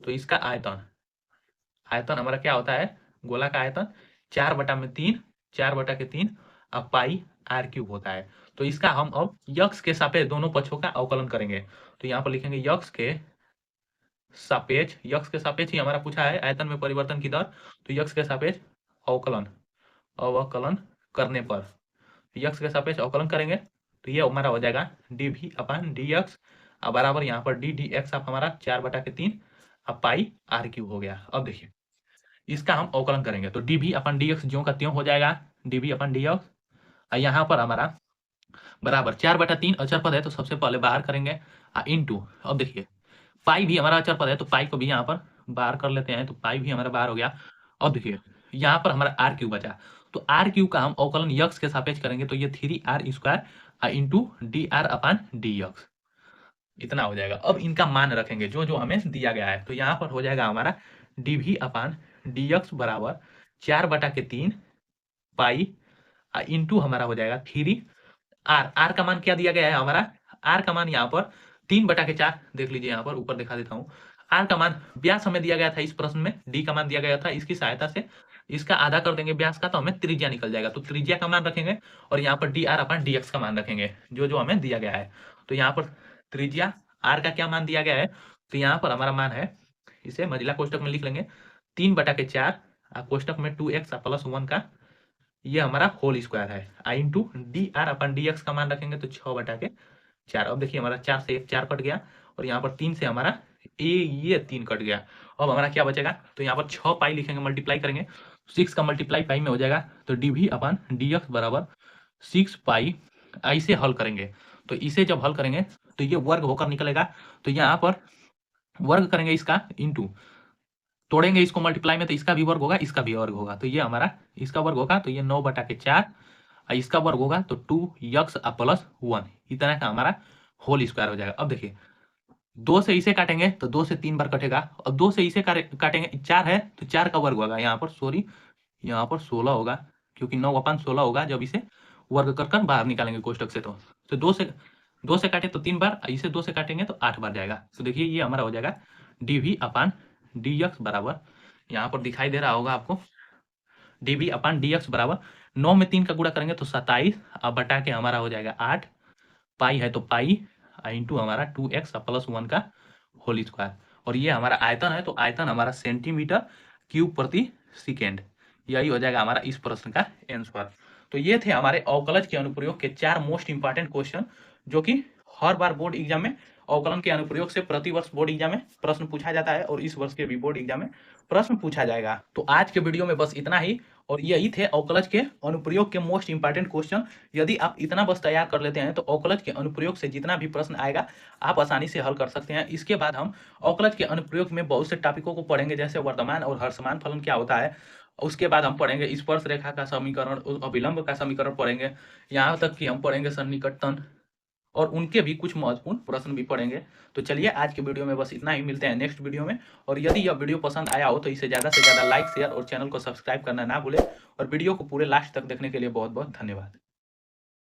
तो इसका आयतन हमारा क्या होता है, गोला का आयतन 4/3 अब पाई आर क्यूब होता है। तो इसका हम अब यक्स के सापेक्ष दोनों पक्षों का अवकलन करेंगे, तो यहाँ पर लिखेंगे यक्स के सापेक्ष ही हमारा पूछा है आयतन में परिवर्तन की दर, तो यक्स के सापेक्ष अवकलन करने पर यक्स के सापेक्ष अवकलन करेंगे तो ये हमारा हो जाएगा dv/dx अब बराबर यहाँ पर डी डी एक्स आप हमारा 4/3 अब पाई आर क्यूब हो गया। अब देखिए इसका हम अवकलन करेंगे तो डी भी अपन डी एक्स ज्यों का त्यों हो जाएगा, डी भी अपन डी एक्स। यहाँ पर हमारा बराबर 4/3 अचर पद है तो सबसे पहले बाहर करेंगे इंटू। अब देखिए पाई भी हमारा अचर पद है तो पाई को भी यहाँ पर बाहर कर लेते हैं, तो पाई भी हमारा बाहर हो गया। अब देखिए यहाँ पर हमारा आर क्यूब बचा, तो आर क्यूब का हम अवकलन यक्स के सापेक्ष करेंगे तो ये 3r² इंटू डी आर अपन डी एक्स इतना हो जाएगा। अब इनका मान रखेंगे जो जो हमें दिया गया है, तो यहाँ पर हो जाएगा हमारा डी भी अपन डी एक्स बराबर 4/3 पाई इंटू हमारा हो जाएगा 3r। आर का मान क्या दिया गया है हमारा, आर का मान यहाँ पर 3/4 देख लीजिए, यहाँ पर ऊपर दिखा देता हूँ। आर का मान व्यास हमें दिया गया था इस प्रश्न में, डी का मान दिया गया था, इसकी सहायता से इसका आधा कर देंगे व्यास का तो हमें त्रिज्या निकल जाएगा, तो त्रिज्या का मान रखेंगे और यहाँ पर डी आर अपन डी एक्स का मान रखेंगे जो जो हमें दिया गया है। तो यहाँ पर त्रिज्या आर का क्या मान दिया गया है, तो यहाँ पर हमारा मान है, इसे महिला कोष्टक में लिख लेंगे 3/4 कोष्टक में 2x + 1 का ये हमारा होल स्क्वायर है आई इंटू डी आर अपन डी एक्स का मान रखेंगे तो 6/4। अब देखिए हमारा 4 से 1 4 कट गया और यहाँ पर 3 से हमारा ये 3 कट गया। अब हमारा क्या बचेगा, तो यहाँ पर 6 पाई लिखेंगे, मल्टीप्लाई करेंगे 6 का मल्टीप्लाई पाई में हो जाएगा, तो डी भी अपन डी एक्स बराबर 6 पाई। ऐसे हल करेंगे तो इसे जब हल करेंगे तो ये वर्ग होकर निकलेगा, तो यहाँ पर वर्ग करेंगे इसका इंटू तोड़ेंगे इसको मल्टीप्लाई में तो इसका भी वर्ग होगा इसका भी वर्ग होगा, तो ये हमारा इसका वर्ग होगा तो ये 9/4 इसका वर्ग होगा तो 2x + 1 इतना का हमारा होल स्क्वायर हो जाएगा। अब देखिए 2 से इसे काटेंगे तो 2 से 3 बार कटेगा, अब 2 से इसे काटेंगे 4 है तो 4 का वर्ग होगा, यहाँ पर सॉरी यहाँ पर 16 होगा क्योंकि 9/16 होगा जब इसे वर्ग कर बाहर निकालेंगे कोष्टक से। तो 2 से काटे तो 3 बार, इसे 2 से काटेंगे तो 8 बार जाएगा। तो देखिए ये हमारा हो जाएगा d v upon d x बराबर, यहाँ पर दिखाई दे रहा होगा आपको, d v upon d x बराबर 9 में 3 का गुणा करेंगे तो 27 अब बटा के हमारा हो जाएगा 8 पाई है तो पाई इंटू हमारा 2x + 1 का होल स्क्वायर। और ये हमारा आयतन है तो आयतन हमारा सेंटीमीटर क्यूब प्रति सेकेंड, यही हो जाएगा हमारा इस प्रश्न का आंसर। तो ये थे हमारे अवकलज के अनुप्रयोग के 4 मोस्ट इंपॉर्टेंट क्वेश्चन जो कि हर बार बोर्ड एग्जाम में अवकलन के अनुप्रयोग से प्रतिवर्ष बोर्ड एग्जाम में प्रश्न पूछा जाता है और इस वर्ष के भी बोर्ड एग्जाम में प्रश्न पूछा जाएगा। तो आज के वीडियो में बस इतना ही, और यही थे अवकलज के अनुप्रयोग के मोस्ट इंपॉर्टेंट क्वेश्चन। यदि आप इतना बस तैयार कर लेते हैं तो अवकलज के अनुप्रयोग से जितना भी प्रश्न आएगा आप आसानी से हल कर सकते हैं। इसके बाद हम अवकलज के अनुप्रयोग में बहुत से टॉपिकों को पढ़ेंगे, जैसे वर्तमान और हर्समान फलन क्या होता है, उसके बाद हम पढ़ेंगे स्पर्श रेखा का समीकरण, अभिलंब का समीकरण पढ़ेंगे, यहाँ तक कि हम पढ़ेंगे सन्निकटन और उनके भी कुछ महत्वपूर्ण प्रश्न भी पढ़ेंगे। तो चलिए आज के वीडियो में बस इतना ही, मिलते हैं नेक्स्ट वीडियो में। और यदि यह वीडियो पसंद आया हो तो इसे ज़्यादा से ज़्यादा लाइक शेयर और चैनल को सब्सक्राइब करना ना भूलें। और वीडियो को पूरे लास्ट तक देखने के लिए बहुत बहुत धन्यवाद।